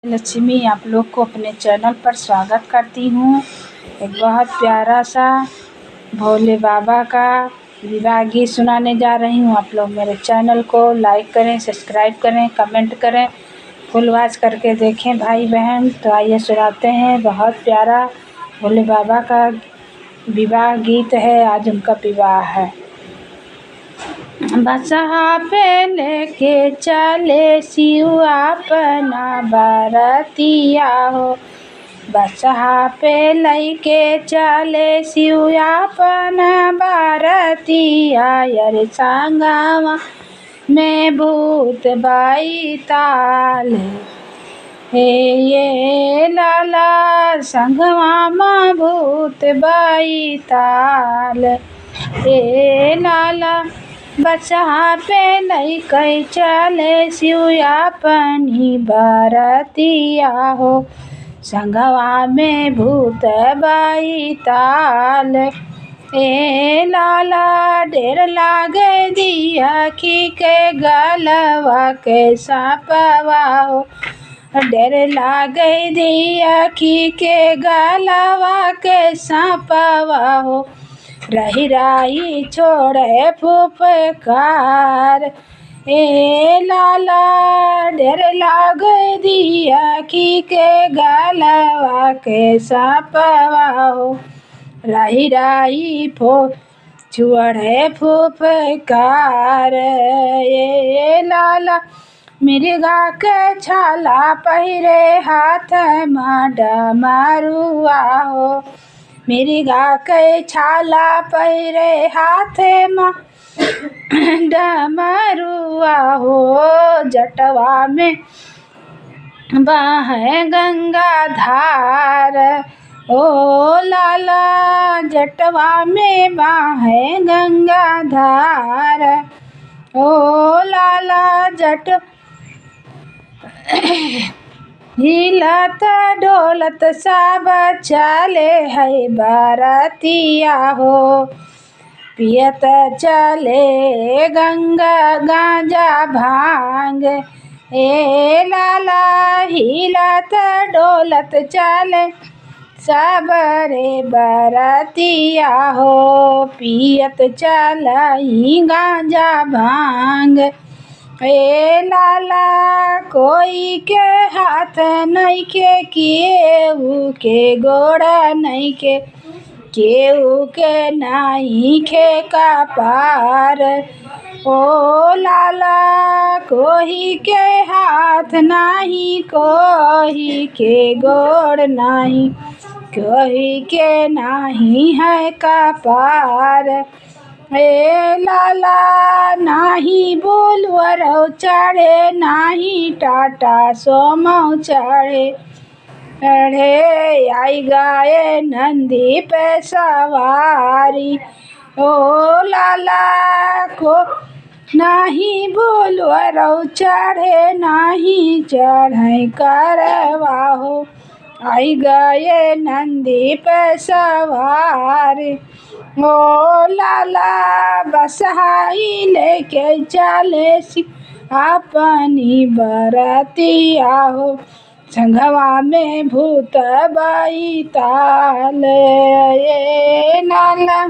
लक्ष्मी आप लोग को अपने चैनल पर स्वागत करती हूँ। एक बहुत प्यारा सा भोले बाबा का विवाह गीत सुनाने जा रही हूँ। आप लोग मेरे चैनल को लाइक करें, सब्सक्राइब करें, कमेंट करें, फुल वॉच करके देखें भाई बहन। तो आइए सुनाते हैं। बहुत प्यारा भोले बाबा का विवाह गीत है। आज उनका विवाह है। बसहा पे लेके चले शिव अपना बरतिया हो। बसहा पे लेके चले शिव अपना बरतिया। यार संगवा में भूत बैताल हे ये लाला। संगवा में भूत बैताल हे लाला। बसहा पे लेके चले शिव अपनी बरतिया हो। संगवा में भूत बैताल ए लाला। ढेर लागे दिया की के गलवा के सापवा हो। ढेर लागे दिया की के गलवा के सापवा हो। रही राही छोड़े फुफकार ए लाला। ढेर लाग दिया की के गलवा के सापवा हो। रही राही छोड़े फुफकार ए लाला। मिर्गा के छाला पहिरे हाथ में डमरुआ हो। मिर्गा के छाला पहिरे हाथ में डमरुआ हो। जटवा में बहे गंगा धार ओ लाला। जटवा में बहे गंगा धार ओ लाला। जट हिलत डोलत सब चले है बरतिया हो। पियत चले गंगा गांजा भांग ए लाला। हिलत डोलत चले सब रे बरतिया हो। पियत चलई गांजा भांग ए लाला। कोई के हाथ नहीं के केहू के गोड़ा नहीं के केहू के नहीं के कपार ओ लाला। कोई के हाथ नहीं कोई के गोड़ नहीं कोई के नहीं है कपार ए लाला। नाही बोलवरो चढ़े नाही टाटा सोमो चढ़े आई गाए नंदी पे सवारी ओ लाला। को नाही बोलवरो चढ़े नाही चढ़े करवा हो। आई गए नंदी पे सवारी ओ लाला। बसहाई लेके चले अपनी बरतिया हो। संगवा में भूत बैताल ए लाला।